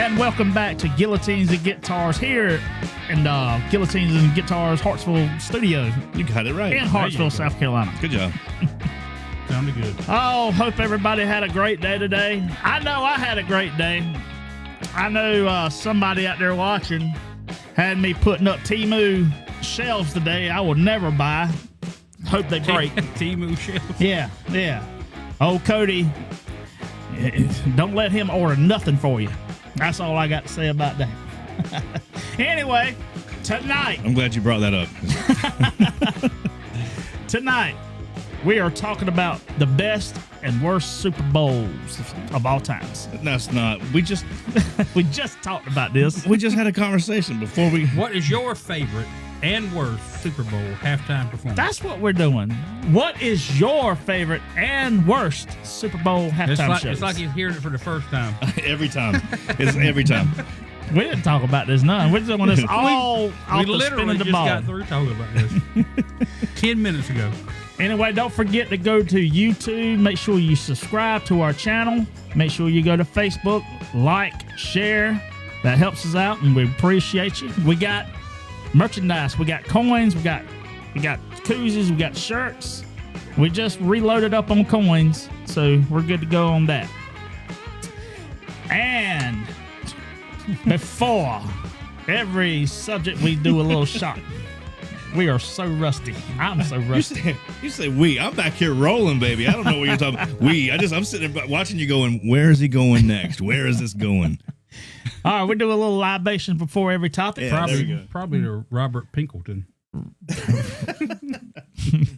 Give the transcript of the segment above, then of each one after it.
And welcome back to Guillotines and Guitars here in Guillotines and Guitars Hartsville Studio. You got it right. In Hartsville, South Carolina. Good job. Sounded good. Oh, hope everybody had a great day today. I know I had a great day. I know somebody out there watching had me putting up Temu shelves today I will never buy. Hope they break. Temu shelves. Yeah. Old Cody, don't let him order nothing for you. That's all I got to say about that. Anyway, tonight. I'm glad you brought that up. Tonight, we are talking about the best and worst Super Bowls of all times. That's not. We just talked about this. we just had a conversation before we. What is your favorite and worst Super Bowl halftime performance? That's what we're doing. What is your favorite and worst Super Bowl halftime shows? It's like he's hearing it for the first time. Every time. It's every time. We didn't talk about this none. We're just doing this all We off the literally spin of the just ball. got through talking about this 10 minutes ago. Anyway, don't forget to go to YouTube. Make sure you subscribe to our channel. Make sure you go to Facebook, like, share. That helps us out, and we appreciate you. We got merchandise. We got coins. We got koozies. We got shirts. We just reloaded up on coins, so we're good to go on that. And before every subject, we do a little shot. We are so rusty. I'm so rusty. You say we. I'm back here rolling, baby. I don't know what you're talking about. I'm sitting there watching you going, where is he going next? Where is this going? All right, we do a little libation before every topic. Yeah, there we go. Probably to Robert Pinkleton.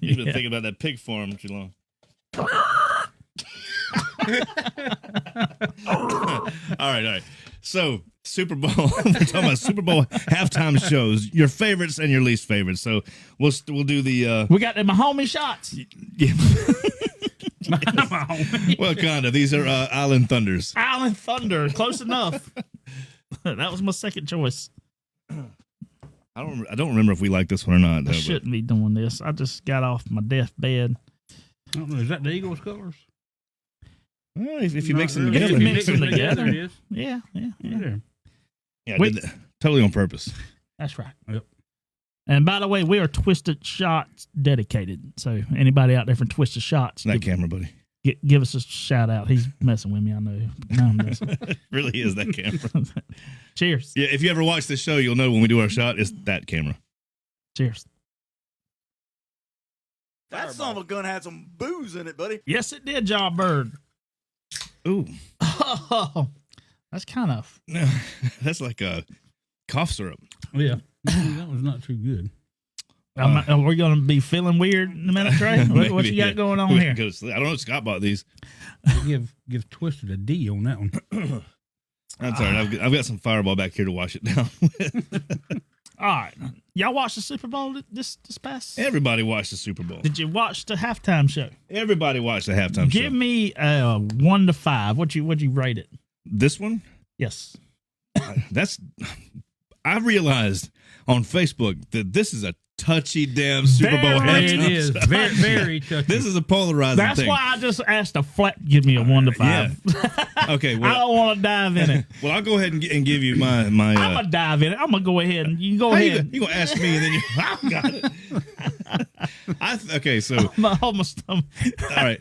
You've been thinking about that pig farm too long. All right. So, Super Bowl. We're talking about Super Bowl halftime shows. Your favorites and your least favorites. So, we'll do the. We got the Mahomie shots. Yeah. Well, kind of. These are Island Thunders. Island Thunder. Close enough. That was my second choice. I don't remember if we like this one or not. I shouldn't be doing this. I just got off my deathbed. I don't know. Is that the Eagles colors? Well, if you mix them Really. together. If you mix them together. It is. Yeah. Yeah. Yeah, I did that totally on purpose. That's right. Yep. And by the way, we are Twisted Shots dedicated. So anybody out there from Twisted Shots, That camera, buddy. give us a shout out. He's messing with me, I know. No, I'm messing. Really is that camera. Cheers. Yeah, if you ever watch this show, you'll know when we do our shot, it's that camera. Cheers. That son of a gun had some booze in it, buddy. Yes, it did, John Bird. Ooh. Oh, that's kind of. That's like a cough syrup. Yeah. That was not too good. Are we going to be feeling weird in a minute, Trey? What you got going on We here? can go to sleep. I don't know. Scott bought these. Give Twisted a D on that one. That's all right. I've got some Fireball back here to wash it down with. All right. Y'all watched the Super Bowl this past? Everybody watched the Super Bowl. Did you watch the halftime show? Everybody watched the halftime show. Give me 1 to 5. What'd you rate it? This one? Yes. I realized on Facebook that this is a touchy damn Super Bowl Very halftime It is. show. Very, very touchy. This is a polarizing That's thing. why I just asked a flat. Give me a 1 to 5. Okay, I well, don't want to dive in it. I'll go ahead and give you my. I'm gonna dive in it. I'm gonna go ahead and you go How ahead. you gonna ask me and then I got it. Okay, so I'm almost. all right.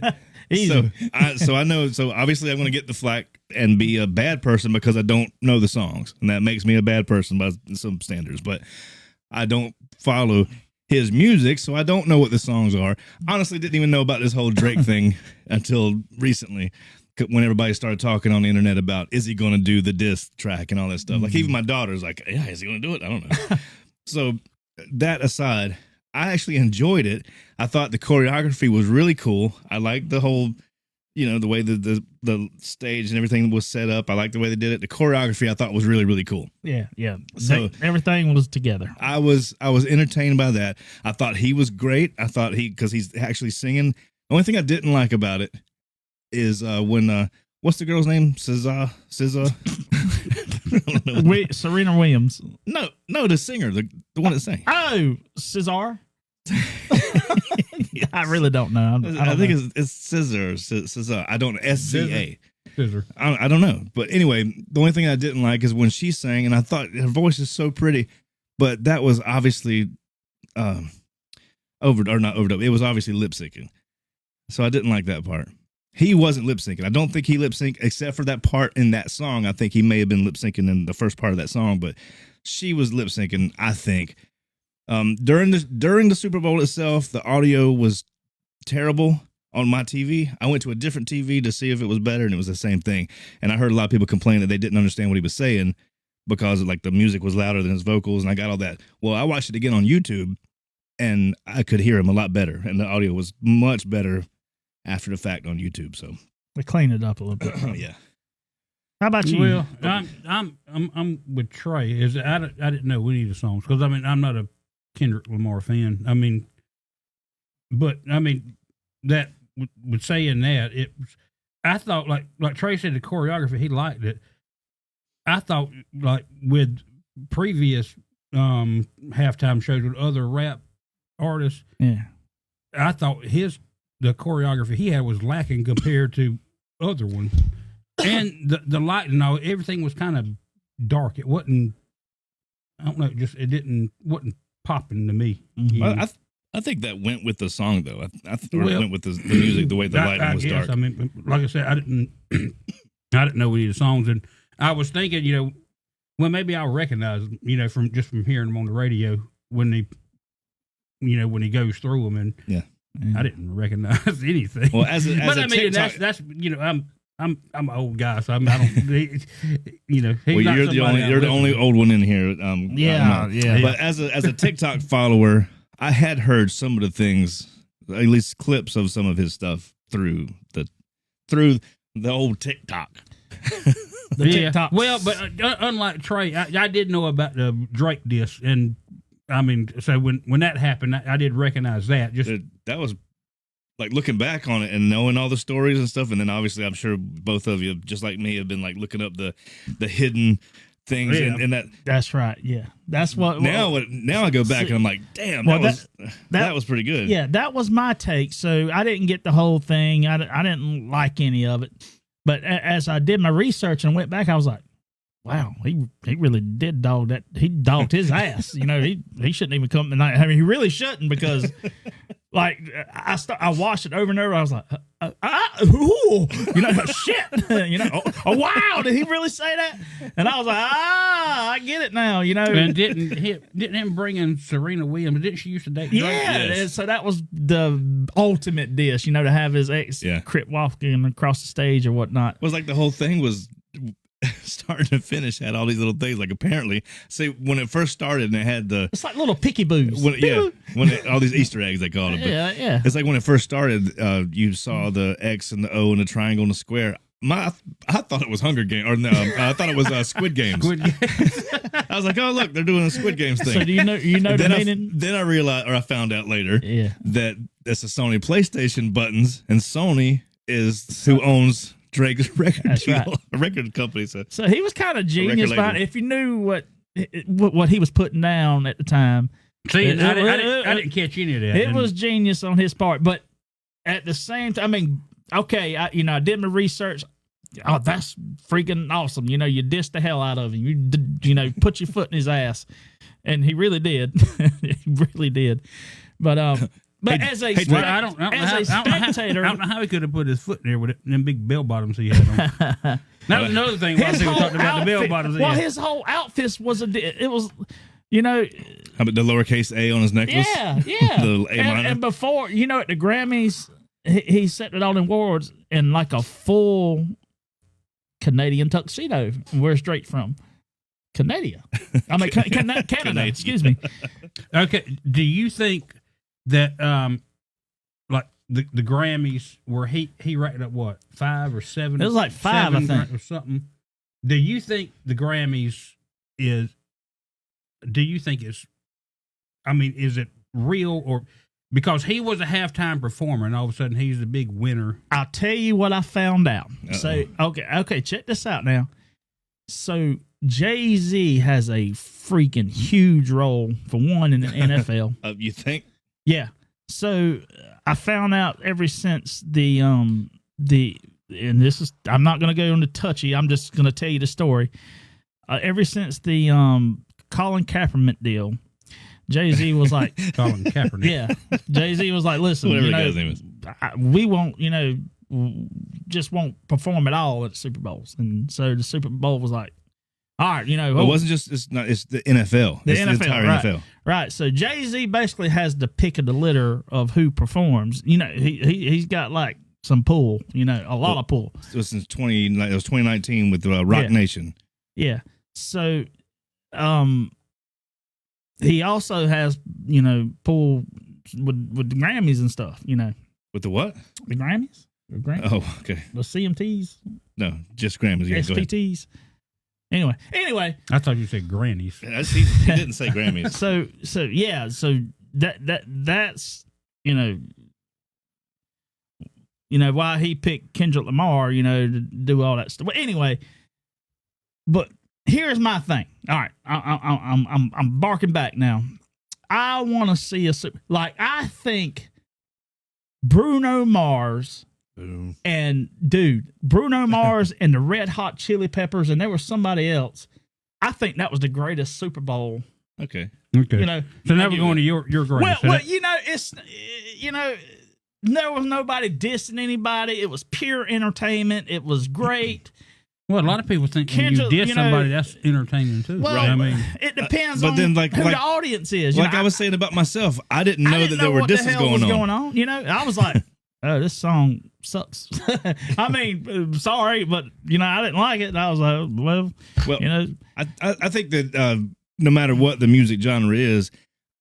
Easy. So I know. So obviously, I'm going to get the flack and be a bad person because I don't know the songs, and that makes me a bad person by some standards. But I don't follow his music, so I don't know what the songs are. Honestly, didn't even know about this whole Drake thing until recently, when everybody started talking on the internet about is he going to do the diss track and all that stuff. Like even my daughter's like, yeah, is he going to do it? I don't know. So that aside, I actually enjoyed it. I thought the choreography was really cool. I liked the whole, the way the stage and everything was set up. I liked the way they did it. The choreography I thought was really, really cool. Yeah. So- Everything was together. I was entertained by that. I thought he was great. I thought because he's actually singing. The only thing I didn't like about it is when what's the girl's name? SZA. Serena Williams. No, the singer, the one that sang. Oh, Cesar. I really don't know. I think it's Scissor. I don't know. SCA. Scissor. I don't know. But anyway, the only thing I didn't like is when she sang, and I thought her voice is so pretty, but that was obviously not overdubbed. It was obviously lip syncing. So I didn't like that part. He wasn't lip syncing. I don't think he lip synced except for that part in that song. I think he may have been lip syncing in the first part of that song, but she was lip syncing, I think. During the Super Bowl itself, the audio was terrible on my TV. I went to a different TV to see if it was better, and it was the same thing. And I heard a lot of people complain that they didn't understand what he was saying because like the music was louder than his vocals, and I got all that. Well, I watched it again on YouTube, and I could hear him a lot better, and the audio was much better after the fact on YouTube. So They clean it up a little bit. yeah. How about you? Well, I'm with Trey. I didn't know any of the songs because I'm not a Kendrick Lamar fan. That with saying that I thought like Trey said the choreography he liked it. I thought like with previous halftime shows with other rap artists, Yeah. I thought the choreography he had was lacking compared to other ones. And the light and all, everything was kind of dark. It wasn't, I don't know, wasn't popping to me. Well, I think that went with the song though. I think it went with the music, the way the lighting was dark. I mean, like I said, I didn't know any of the songs, and I was thinking, well, maybe I'll recognize them, from hearing them on the radio when he goes through them, and yeah. I didn't recognize anything. Well, as but a I mean, TikTok, that's I'm an old guy, so I don't. He's well, you're the only old one in here. Yeah. But as a TikTok follower, I had heard some of the things, at least clips of some of his stuff through the old TikTok. TikToks. Well, but unlike Trey, I did know about the Drake diss, and I mean, so when that happened, I did recognize that. That was like looking back on it and knowing all the stories and stuff, and then obviously I'm sure both of you, just like me, have been like looking up the hidden things and that. That's right. Yeah, that's what. Now I go back and I'm like, damn, that was pretty good. Yeah, that was my take. So I didn't get the whole thing. I didn't like any of it. But as I did my research and went back, I was like, wow, he really did dog that. He dogged his ass. He shouldn't even come tonight. I mean, he really shouldn't, because like I watched it over and over. I was like, shit, oh wow, did he really say that? And I was like, I get it now, And didn't him bring in Serena Williams? Didn't she used to date Drake? Yeah, yes. So that was the ultimate dish, to have his ex crip walking across the stage or whatnot. It was like the whole thing was starting to finish had all these little things. Like apparently, say when it first started and it had it's like little picky boos. All these Easter eggs they called it. But yeah. It's like when it first started, you saw the X and the O and the triangle and the square. I thought it was Hunger Games, or no, I thought it was Squid Games. I was like, oh look, they're doing a Squid Games thing. So do you know the meaning? Then I realized, or I found out later, that it's a Sony PlayStation buttons, and Sony is who owns Drake's record deal, right. A record company. So he was kind of genius about it. If you knew what he was putting down at the time. See, I didn't catch any of that. It was genius on his part, but at the same time, I mean, okay, I did my research. Oh, that's freaking awesome! You dissed the hell out of him. You put your foot in his ass, and he really did. He really did. But as a spectator, I don't know how he could have put his foot in there with them big bell bottoms he had on. That was another thing. While we were talking about the bell bottoms. Well, his whole outfit was how about the lowercase a on his necklace? Yeah. The little A minor. And before, at the Grammys, he set it all in awards in like a full Canadian tuxedo. Where's straight from? Canada. I mean, Canada. Excuse me. Okay. Do you think that like the Grammys where he racked up what 5 or 7? It was like 5, I think, or something. Do you think the Grammys is? Do you think it's? I mean, is it real, or because he was a halftime performer and all of a sudden he's the big winner? I'll tell you what I found out. Uh-oh. So okay, check this out now. So Jay-Z has a freaking huge role for one in the NFL. You think? Yeah. So I found out ever since the and this is, I'm not going to go into touchy. I'm just going to tell you the story. Ever since the Colin Kaepernick deal, Jay-Z was like, Colin Kaepernick. yeah, Jay-Z was like, listen, Whatever you the know, guy's name is. we won't, you know, just won't perform at all at Super Bowls. And so the Super Bowl was like, all right, you know, It wasn't just, it's the NFL. The It's NFL, the entire right. NFL. Right. So Jay-Z basically has the pick of the litter of who performs. You know, he's got like some pull, you know, a lot of pull. It was since 2019 with Rock Yeah. Nation. Yeah. So he also has, you know, pull with the Grammys and stuff, you know. With the what? The Grammys? The Grammys? Oh, okay. The CMTs? No, just Grammys. Yeah, go ahead. SPTs? Anyway, I thought you said grannies. He didn't say Grammys. so yeah, so that's you know why he picked Kendrick Lamar, you know, to do all that stuff. But anyway, but here's my thing. All right, I'm barking back now. I want to see like I think Bruno Mars. Boom. And dude, Bruno Mars and the Red Hot Chili Peppers, and there was somebody else. I think that was the greatest Super Bowl. Okay. Okay. You know, So now we're going to your greatest. well, you know, it's you know, there was nobody dissing anybody. It was pure entertainment. It was great. Well, a lot of people think when you Kendrick, diss you know- somebody, that's entertaining too. Well, I mean, it depends but on then, like- who like- the audience is. You Like know, I was saying about myself, I didn't know I that didn't there were what the disses hell was going on. going on. You know, I was like, oh, this song sucks. I mean, sorry, but you know, I didn't like it. And I was like, well, Well, you know, I think that no matter what the music genre is,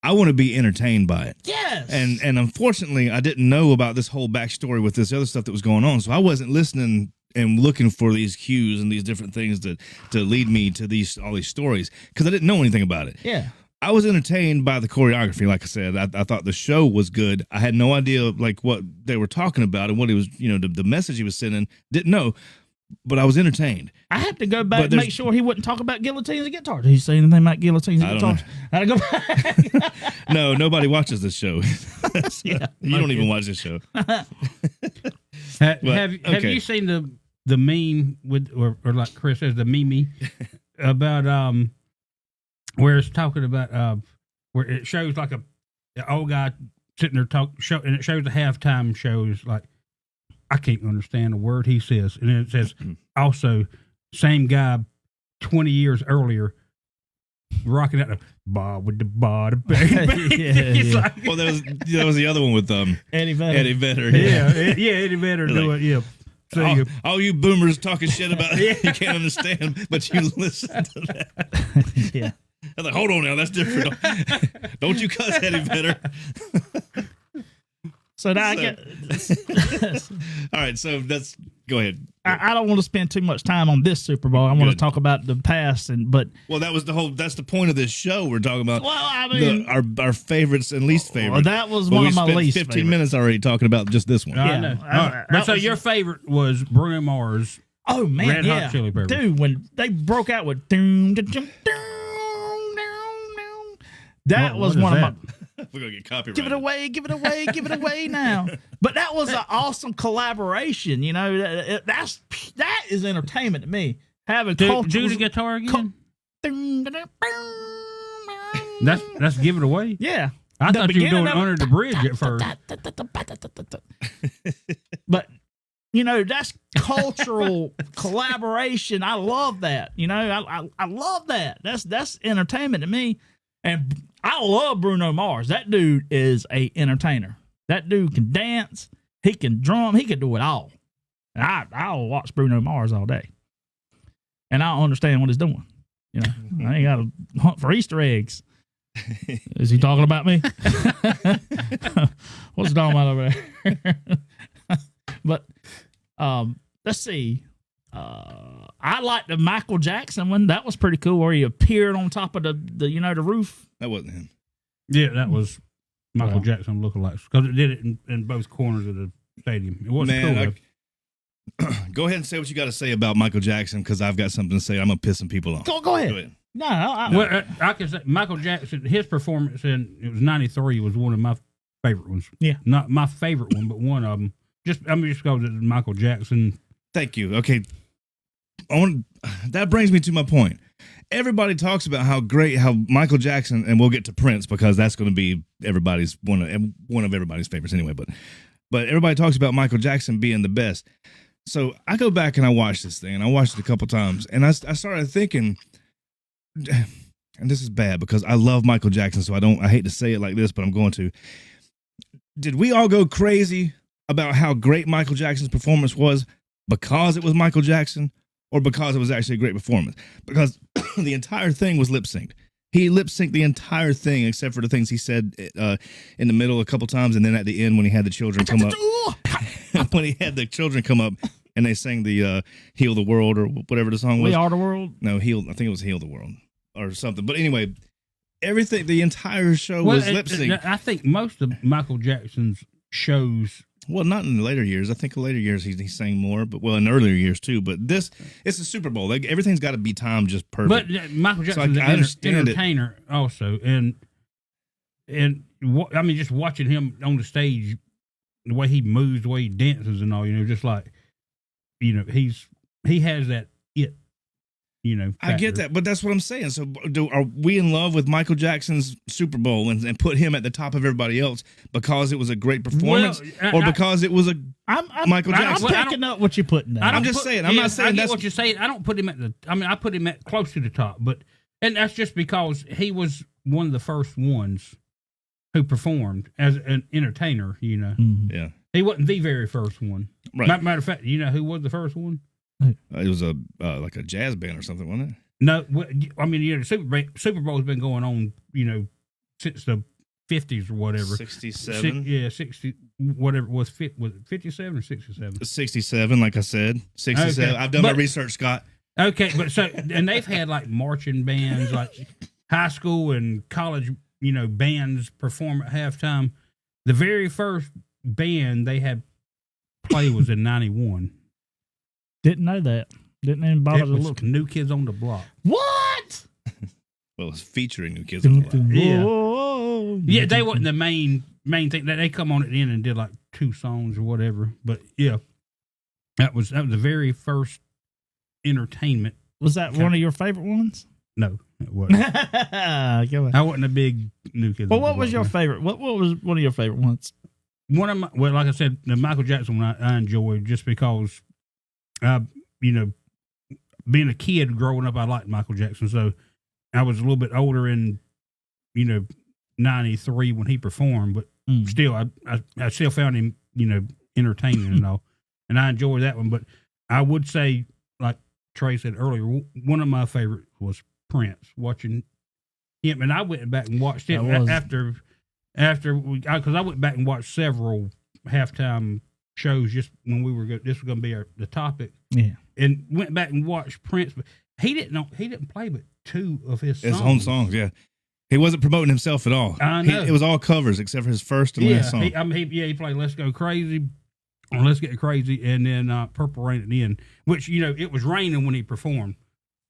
I want to be entertained by it. yes, And unfortunately, I didn't know about this whole backstory with this other stuff that was going on, so I wasn't listening and looking for these cues and these different things to lead me to all these stories because I didn't know anything about it. yeah. I was entertained by the choreography. Like I said, I thought the show was good. I had no idea like what they were talking about and what he was, you know, the message he was sending. Didn't know, but I was entertained. I had to go But back and there's- make sure he wouldn't talk about guillotines and guitars. Did he say anything about guillotines and I don't guitars? I had to go back. No, nobody watches this show. Yeah. You don't even watch this show. have okay. you seen the meme with or like Chris says the meme about where it's talking about where it shows like an old guy sitting there and it shows the halftime shows like I can't understand a word he says, and then it says also same guy 20 years earlier rocking out the bar with the bar the baby. Yeah, It's yeah. like- Well, that was the other one with Eddie Vedder. Eddie Vedder. yeah, Eddie Vedder do Like, it. Yeah. So all you boomers talking shit about it, you can't understand, but you listen to that. Yeah. I'm like, hold on now, that's different. Don't you cuss Eddie Vedder. So now All right, so let's go ahead. I don't want to spend too much time on this Super Bowl. I want to Good. talk about the past, but Well, that's the point of this show. We're talking about well, I mean, our favorites and least favorites. that was But one we of my spent least 15 favorite. minutes already talking about just this one. I Yeah. know. I- All right. that But so was- your favorite was Bruno Mars. Oh man, Red Hot yeah, Chili Peppers. dude, when they broke out with doom, doom, doom, doom, doom, that was what one is of that? my. We're gonna get copyrighted. Give it away, give it away, give it away now. But that was an awesome collaboration. You know, that is entertainment to me. Having Do the cultures. guitar again. Doom, doom, doom, doom. That's give it away. Yeah. I The thought you were beginning doing of it- Under the Bridge at first. But you know, that's cultural collaboration. I love that. You know, I love that. That's entertainment to me. And I love Bruno Mars. That dude is a entertainer. That dude can dance. He can drum. He can do it all. And I'll watch Bruno Mars all day. And I don't understand what he's doing. You know, I ain't got to hunt for Easter eggs. Is he talking about me? What's he talking about over there? But let's see. I like the Michael Jackson one. That was pretty cool, where he appeared on top of the the roof. That wasn't him. Yeah, that was Michael Well. Jackson lookalikes because it did it in both corners of the stadium. It wasn't cool. Man, go ahead and say what you got to say about Michael Jackson because I've got something to say. I'm gonna piss some people off. Go ahead. Go ahead. No, Well, I can say Michael Jackson. His performance in it was '93 was one of my favorite ones. Yeah. Not my favorite one, but one of them. Just go to Michael Jackson. Thank you. Okay. That brings me to my point. Everybody talks about how Michael Jackson, and we'll get to Prince because that's going to be everybody's one of everybody's favorites anyway. But everybody talks about Michael Jackson being the best. So I go back and I watch this thing, and I watched it a couple times, and I started thinking, and this is bad because I love Michael Jackson, so I hate to say it like this, but I'm going to. Did we all go crazy about how great Michael Jackson's performance was because it was Michael Jackson, or because it was actually a great performance? Because the entire thing was lip synced. He lip synced the entire thing except for the things he said in the middle a couple times, and then at the end when he had the children come up. When he had the children come up and they sang the "Heal the World" or whatever the song was. We Are the World. No, I think it was "Heal the World" or something. But anyway, everything, the entire show was lip synced. I think most of Michael Jackson's shows. Well, not in the later years. I think in later years he sang more, but in earlier years too. But it's a Super Bowl. Like, everything's got to be timed just perfect. But Michael Jackson's an entertainer also, and I mean, just watching him on the stage, the way he moves, the way he dances, and all, just like, he has that it. Factor. I get that, but that's what I'm saying. So, are we in love with Michael Jackson's Super Bowl and put him at the top of everybody else because it was a great performance, or because it was Michael Jackson? I'm picking up what you're putting down. I'm just saying. I'm not saying I get that's what you're saying. I don't put him I put him at close to the top, and that's just because he was one of the first ones who performed as an entertainer. Mm-hmm. Yeah, he wasn't the very first one. Right. Matter of fact, who was the first one? It was like a jazz band or something, wasn't it? No, I mean, the Super Bowl's been going on, since the 50s or whatever. 67? 60, whatever. Was it 57 or 67? 67, like I said. 67. Okay. I've done my research, Scott. Okay, but and they've had like marching bands, like high school and college, bands perform at halftime. The very first band they had play was in 91. Didn't know that. Didn't even bother to look. New Kids on the Block. What? Well, it's featuring New Kids on the Block. Yeah, they wasn't the main thing. They come on at the end and did like 2 songs or whatever. But yeah, that was the very first entertainment. Was that one of your favorite ones? No, it wasn't. I wasn't a big New Kids. Well, what was your favorite? What was one of your favorite ones? One of my, like I said, the Michael Jackson one I enjoyed just because. Being a kid growing up, I liked Michael Jackson. So I was a little bit older in, 93 when he performed, but still, I still found him, entertaining and all. And I enjoyed that one. But I would say, like Trey said earlier, one of my favorites was Prince, watching him. And I went back and watched it after because I went back and watched several halftime shows just when we were this was going to be the topic, and went back and watched Prince. But he didn't play but 2 of his own songs. Yeah, he wasn't promoting himself at all. I know. It was all covers except for his first and last song. He played "Let's Go Crazy," or "Let's Get Crazy," and then "Purple Rain" at the end. Which it was raining when he performed,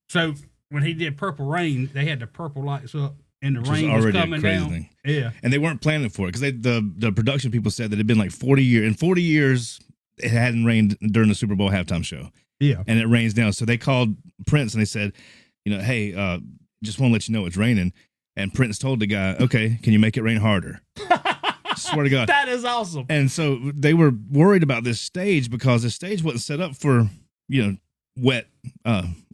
so when he did "Purple Rain," they had the purple lights up. And the rain was coming down. Thing. Yeah. And they weren't planning for it because the production people said that it had been like 40 years. In 40 years, it hadn't rained during the Super Bowl halftime show. Yeah. And it rains down. So they called Prince and they said, hey, just want to let you know it's raining. And Prince told the guy, okay, can you make it rain harder? Swear to God. That is awesome. And so they were worried about this stage because the stage wasn't set up for, wet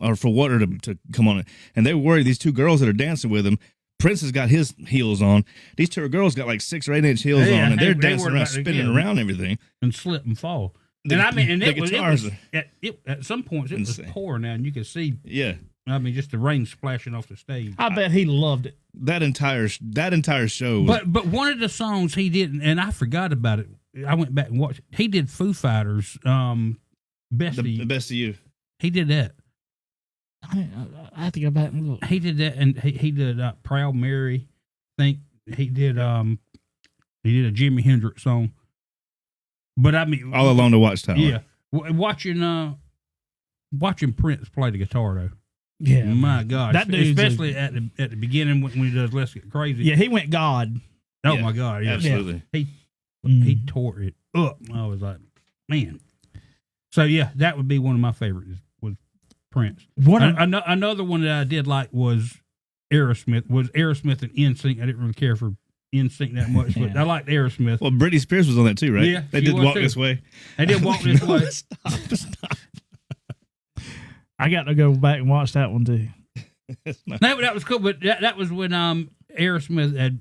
or for water to come on it. And they were worried these 2 girls that are dancing with him. Prince has got his heels on. These 2 girls got like 6 or 8 inch heels on, and they're dancing around, spinning around everything, and slip and fall. And guitars at some points it was pouring now, and you could see. Yeah, just the rain splashing off the stage. I bet he loved it. That entire show. But one of the songs he did, and I forgot about it. I went back and watched. He did Foo Fighters, Best of You. He did that. I have to go back and look. He did that, and he did "Proud Mary." I think he did a Jimi Hendrix song. But I mean, All Along the Watchtower. Yeah, watching Prince play the guitar though. Yeah, my God, that dude, especially at the beginning when he does "Let's Get Crazy." Yeah, he went God. Oh my God, yeah. Absolutely. He tore it up. I was like, man. So yeah, that would be one of my favorites. Was Prince. Another one that I did like was Aerosmith. Was Aerosmith and NSYNC? I didn't really care for NSYNC that much, but I liked Aerosmith. Well, Britney Spears was on that too, right? Yeah, they she did was Walk too. This Way. They did Walk This Way. Stop. I got to go back and watch that one too. No, but that was cool. But that was when Aerosmith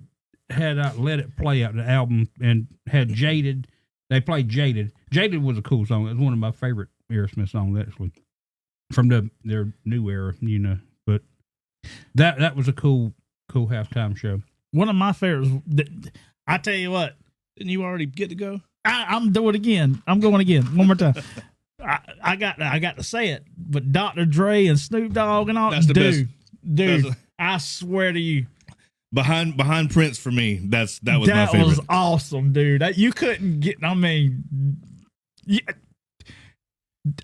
had Let It Play out the album and had Jaded. They played Jaded. Jaded was a cool song. It was one of my favorite Aerosmith songs actually from their new era, you know. But that was a cool halftime show. One of my favorites. I tell you what, Didn't you already get to go? I'm doing it again. I'm going again. One more time. I got to say it, but Dr. Dre and Snoop Dogg and all. That's the best. Dude, I swear to you, Behind Prince for me, that was my favorite. That was awesome, dude. You couldn't get. I mean,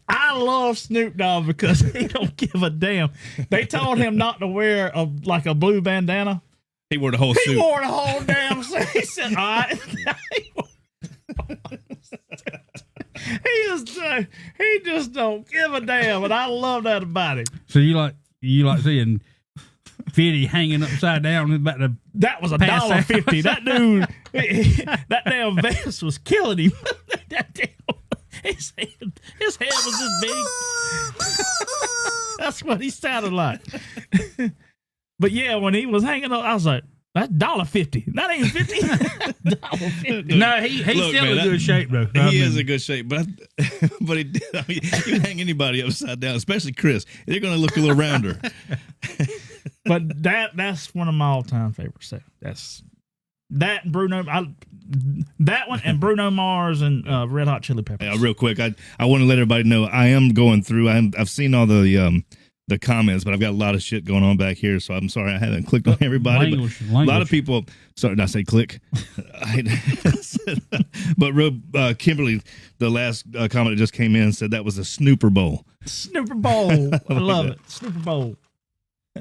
I love Snoop Dogg because he don't give a damn. They told him not to wear a blue bandana. He wore the whole He suit. wore the whole damn suit. He said, "All right." He just don't give a damn, and I love that about him. So you like seeing 50 hanging upside down about to That was pass out. $1.50. That dude, that damn vest was killing him. That damn, his head was this big. That's what he sounded like. But yeah, when he was hanging up, I was like, "That's $1.50. That ain't 50. $1.50. No, he's Look, still man, in good shape though. He is in good shape, but he did. I mean, you hang anybody upside down, especially Chris, they're going to look a little rounder. But that's one of my all-time favorites. So that's that and Bruno. That one and Bruno Mars and Red Hot Chili Peppers. Real quick, I want to let everybody know I am going through. I've seen all the comments, but I've got a lot of shit going on back here, so I'm sorry I haven't clicked on everybody. Language. A lot of people. Sorry, did I say click? But Kimberly, the last comment that just came in said that was a Snooper Bowl. Snooper Bowl. I love it. Snooper Bowl.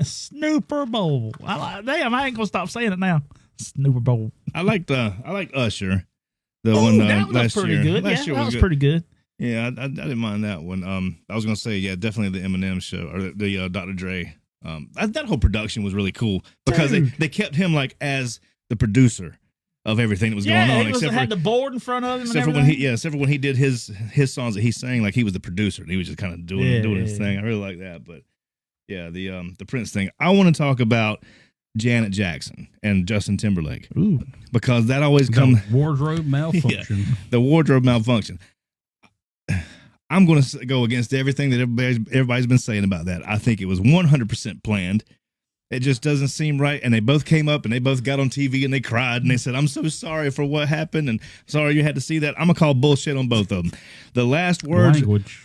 Snooper Bowl. Damn, I ain't gonna stop saying it now. Snooper Bowl. I liked Usher, the Oh, one that was last pretty year. good. Last year That was good. pretty good. Yeah, I didn't mind that one. I was gonna say, yeah, definitely the Eminem show or the Dr. Dre. That whole production was really cool because they kept him like as the producer of everything that was going on, he had the board in front of him. except for when he did his songs that he sang, like he was the producer and he was just kind of doing his thing. I really like that. But yeah, the Prince thing. I want to talk about Janet Jackson and Justin Timberlake. Ooh. Because that always comes wardrobe malfunction. the wardrobe malfunction. I'm going to go against everything that everybody's been saying about that. I think it was 100% planned. It just doesn't seem right. And they both came up and they both got on TV and they cried and they said, "I'm so sorry for what happened and sorry you had to see that." I'm going to call bullshit on both of them. The last words. Language.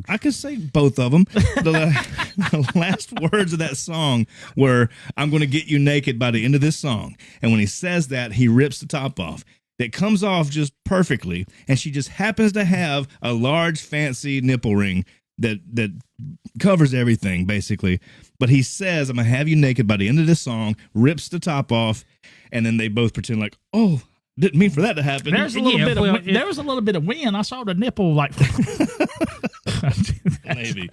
I could say both of them. The last words of that song were, "I'm going to get you naked by the end of this song." And when he says that, he rips the top off. It comes off just perfectly, and she just happens to have a large, fancy nipple ring that covers everything, basically. But he says, "I'm going to have you naked by the end of this song," rips the top off, and then they both pretend like, "Oh, didn't mean for that to happen." There was a little bit of wind. I saw the nipple like. Maybe.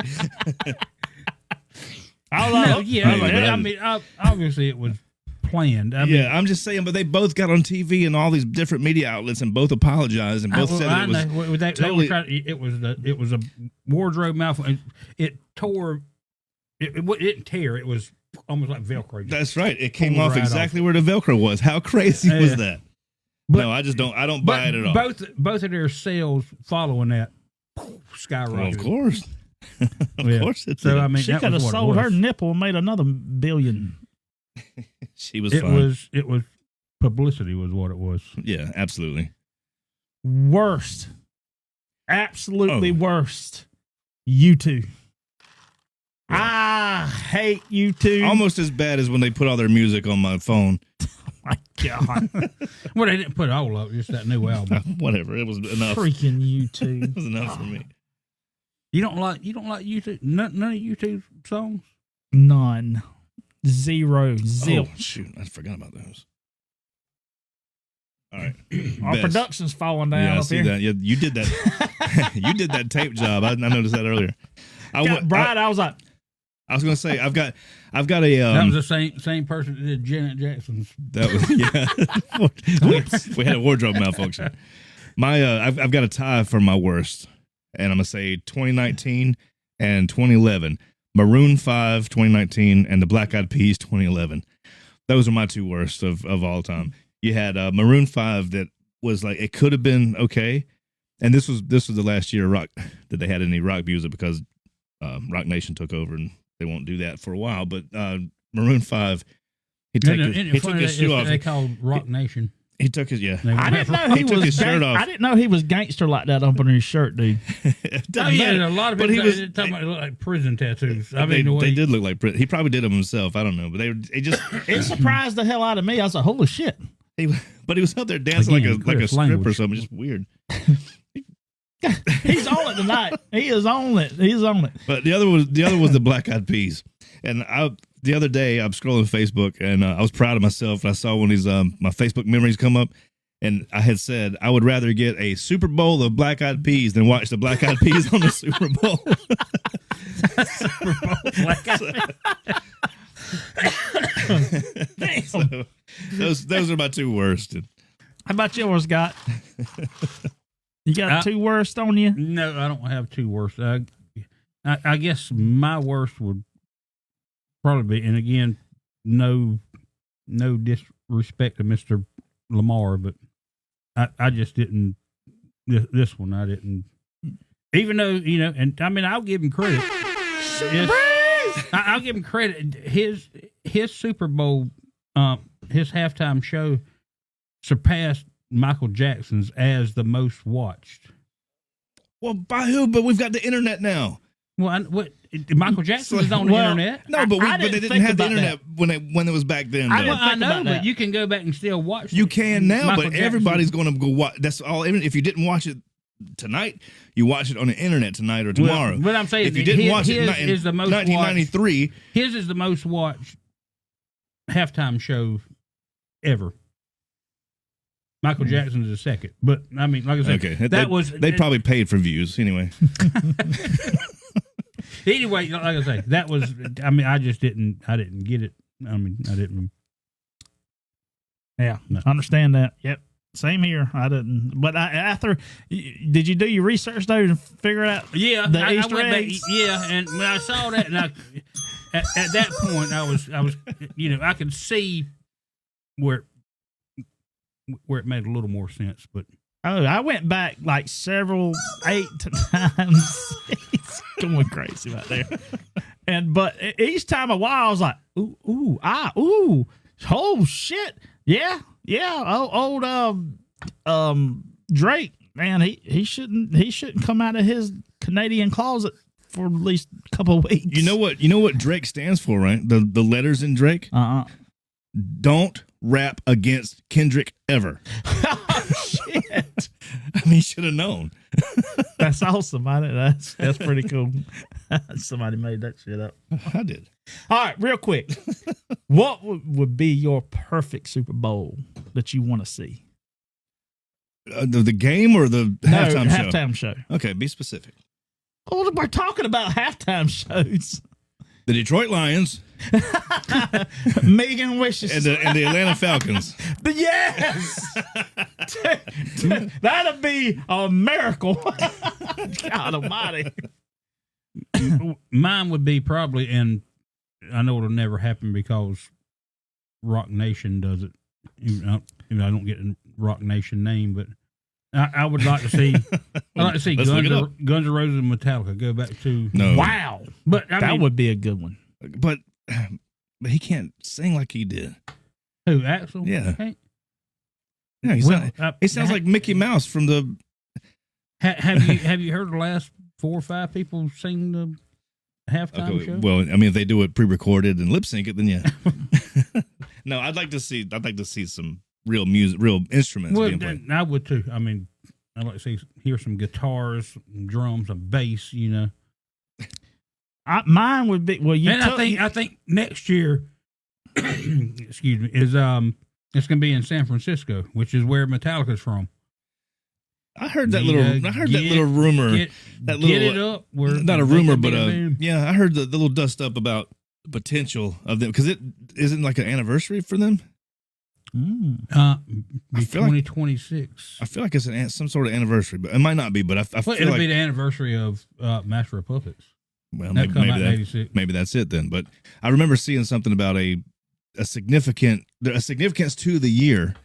Obviously it was planned. I'm just saying, but they both got on TV and all these different media outlets and both apologized and both said it was totally. It was a wardrobe malfunction. It tore. It didn't tear. It was almost like Velcro. That's right. It came Pulled off right exactly where the Velcro was. How crazy was that? But- No, I just don't. I don't buy it at all. Both of their sales following that skyrocketed. Well, of course, Yeah. course. It's So I mean, She that could have was what it sold her was. nipple and made another billion. she was It fine. was publicity was what it was. Yeah, absolutely. Worst. Absolutely Oh. worst. U2. I hate U2. Almost as bad as when they put all their music on my phone. My God. Well, they didn't put all of it, just that new album. Whatever. It was enough. Freaking U2. It was enough for me. You don't like YouTube? None of YouTube songs? None. Zero. Zilch. Oh, shoot. I forgot about those. All right. Our Best. production's falling down Yeah, I up see here. that. Yeah, you did that. You did that tape job. I noticed that earlier. Bride, I was like, I was gonna say I've got a that was the same person that did Janet Jackson's. that was we had a wardrobe malfunction. My I've got a tie for my worst, and I'm gonna say 2019 and 2011. Maroon 5 2019 and the Black Eyed Peas 2011. Those are my two worst of all time. You had Maroon 5 that was like it could have been okay, and this was the last year rock that they had any rock music because Rock Nation took over and they won't do that for a while. But Maroon 5, he took his shoe off. They called Rock Nation. He took his I didn't know he took was his shirt off. I didn't know he was gangster like that up on his shirt, dude. Oh, yeah, a lot of people talking about like prison tattoos. I mean, they did look like he probably did them himself. I don't know, but it surprised the hell out of me. I was like, holy shit. But he was out there dancing Again, like a strip or language. something, just weird. He's on it tonight. He is on it. He's on it. But the other was the Black Eyed Peas, and the other day I'm scrolling Facebook and I was proud of myself. And I saw one of these my Facebook memories come up, and I had said I would rather get a Super Bowl of Black Eyed Peas than watch the Black Eyed Peas on the Super Bowl. Super Bowl Black Eyed So, those are my two worst. How about yours, Scott? You got two worst on you? No, I don't have two worst. I guess my worst would probably be, and again, no disrespect to Mr. Lamar, but I just didn't. This one I didn't. Even though and I mean, I'll give him credit. I'll give him credit. His Super Bowl, his halftime show surpassed Michael Jackson's as the most watched. Well, by who? But we've got the internet now. Well, Michael Jackson was on the internet. No, but I they didn't didn't think have the about internet when it was back then. I Though. didn't I think know, about but that. you can go back and still watch. You can now, Michael but Jackson. everybody's going to go watch. That's all. Even if you didn't watch it tonight, you watch it on the internet tonight or tomorrow. Well, but I'm saying if you didn't watch it in is the most 1993, his is the most watched halftime show ever. Michael Jackson is the second, but I mean, like I said, okay, they probably paid for views anyway. Anyway, like I say, that was. I mean, I didn't get it. I mean, I didn't. Yeah, No. I understand that. Yep. Same here. I didn't. But after, did you do your research though to figure out Yeah, the I Easter went back, eggs? yeah, and when I saw that, and at that point, I was, I could see where it made a little more sense, but. Oh, I went back like 8 times. It's going crazy right there. But each time a while, I was like, ooh, oh shit, yeah. Old Drake, man, he shouldn't come out of his Canadian closet for at least a couple of weeks. You know what Drake stands for, right? The letters in Drake. Don't rap against Kendrick ever. Oh, shit. I mean, should have known. That's awesome. That's pretty cool. Somebody made that shit up. I did. All right, real quick. What would be your perfect Super Bowl that you want to see? The game or the halftime show? Halftime show. Okay, be specific. Oh, we're talking about halftime shows. The Detroit Lions Megan wishes. and the Atlanta Falcons. Yes. That'd be a miracle. God almighty. Mine would be probably, and I know it'll never happen because Rock Nation does it. I don't get a Rock Nation name, but I would like to see. I'd like to see Let's look it up. Guns N' Roses and Metallica go back to. No. Wow. But That would be a good one. But he can't sing like he did. who Axel? Yeah. Hey, Yeah, he sounds like Mickey Mouse from the. have you heard the last 4 or 5 people sing the halftime show? Well, I mean, if they do it pre-recorded and lip sync it, then yeah. No, I'd like to see some real music, real instruments Well, being played. I would too. I mean, I'd like to hear some guitars, drums, and bass. Mine would be And I think next year, excuse me, is it's going to be in San Francisco, which is where Metallica's from. I heard that Yeah, I heard that little rumor. Get that little, it up. Where not a they rumor, can but be a band. yeah, I heard the little dust up about the potential of them because it isn't like an anniversary for them. Mm. Be I feel like- 2026. I feel like it's some sort of anniversary, but it might not be. But I Well, feel it'll like be the anniversary of Master of Puppets. well, That come out in that, 86. maybe that's it then. But I remember seeing something about a significance to the year.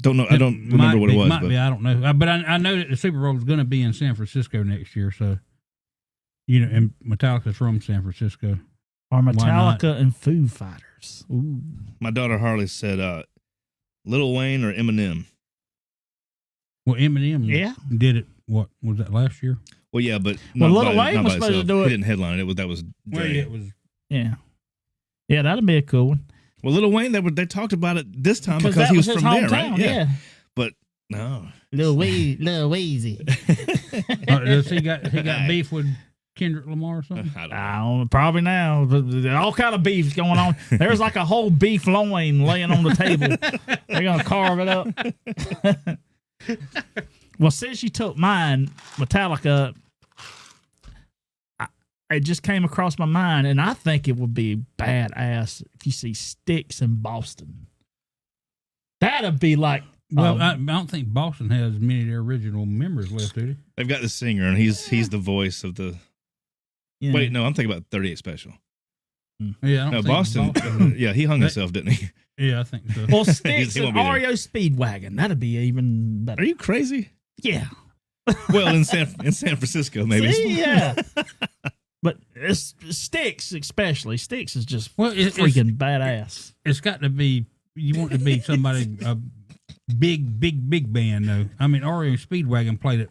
Don't know. I don't remember what it was. Might But be. I don't know. But I know that the Super Bowl is going to be in San Francisco next year. So, you know, and Metallica's from San Francisco. Or not? Metallica and Foo Fighters. Ooh. my daughter Harley said, Lil Wayne or Eminem. Well, Eminem Yeah. did it. What was that last year? Well, yeah, but Well, not Lil by- Wayne not was by supposed to himself. do it. He didn't headline it. That was Well, Dre. yeah, it was. Yeah. Yeah, that'd be a cool one. Well, Lil Wayne, they talked about it this time because that he was his from there, hometown, right? Yeah. But no. Lil Weezy. Does he got beef with Kendrick Lamar or something? I don't know. I don't, probably now. But there all kind of beefs going on. There's like a whole beef loin laying on the table. They're gonna carve it up. Well, since you took mine, Metallica, it just came across my mind, and I think it would be badass if you see Styx in Boston. That'd be like, Well, I don't think Boston has many of their original members left, do they? They've got the singer, and he's the voice of the. you know, Wait, no, I'm thinking about 38 Special. Yeah, I don't No, think Boston. Yeah, he hung himself, didn't he? Yeah, I think so. Well, Styx He and won't be there. REO Speedwagon. That'd be even better. Are you crazy? Yeah. Well, in San Francisco, maybe. See, yeah. But it's Styx, especially. Styx is just Well, freaking badass. it's got to be. You want to be somebody a big band though. I mean, REO Speedwagon played it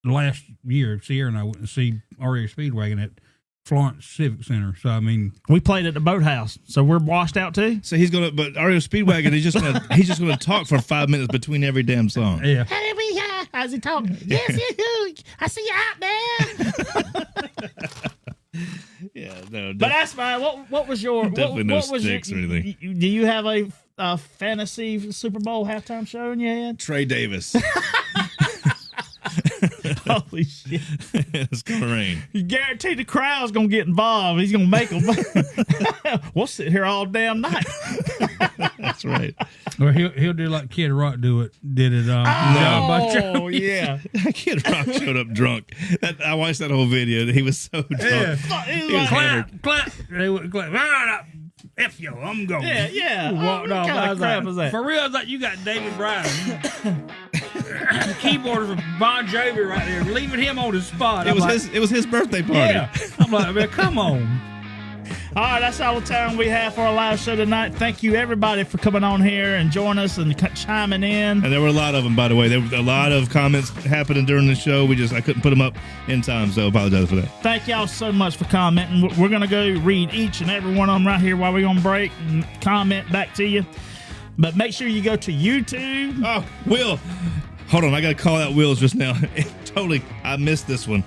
last year. Sierra and I went to see REO Speedwagon at Florence Civic Center. So I mean, We played at the boathouse, so we're washed out too. So he's gonna, but REO Speedwagon, he's just gonna talk for 5 minutes between every damn song. yeah. Hey, how's he talking? Yes, I see you out there. Yeah, no, But that's fine. What was your Definitely no what was Styx or anything. Do you have a fantasy Super Bowl halftime show in your head? Trey Davis. Holy shit! It's gonna rain. You guarantee the crowd's gonna get involved. He's gonna make them. We'll sit here all damn night. That's right. Or he'll do like Kid Rock did it. Oh yeah. Kid Rock showed up drunk. I watched that whole video. He was so drunk. Yeah. He He was hammered. Clap. They would clap. Ah, F you, I'm going. Yeah. Walked What off. kind I of was crap like, is that? For real, I was like, you got David Bryan, keyboarder for Bon Jovi right there, leaving him on the spot. It was his birthday party. Yeah. I'm like, man, come on. All right, that's all the time we have for our live show tonight. Thank you, everybody, for coming on here and joining us and chiming in. And there were a lot of them, by the way. There were a lot of comments happening during the show. I couldn't put them up in time, so I apologize for that. Thank y'all so much for commenting. We're going to go read each and every one of them right here while we're going to break and comment back to you. But make sure you go to YouTube. Oh, Will. Hold on. I got to call out Will's just now. Totally. I missed this one.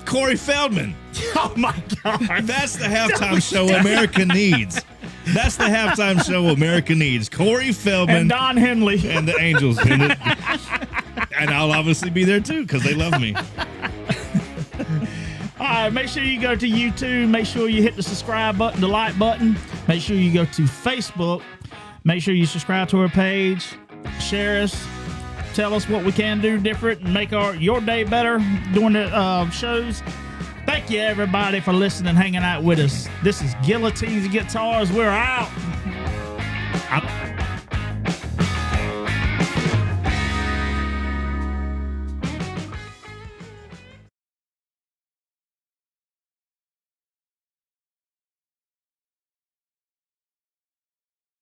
Corey Feldman. Oh, my God. That's the halftime show America needs. That's the halftime show America needs. Corey Feldman And Don Henley. and the Angels. And I'll obviously be there too because they love me. All right, make sure you go to YouTube. Make sure you hit the subscribe button, the like button. Make sure you go to Facebook. Make sure you subscribe to our page. Share us. Tell us what we can do different and make your day better during the shows. Thank you, everybody, for listening and hanging out with us. This is Guillotines and Guitars. We're out.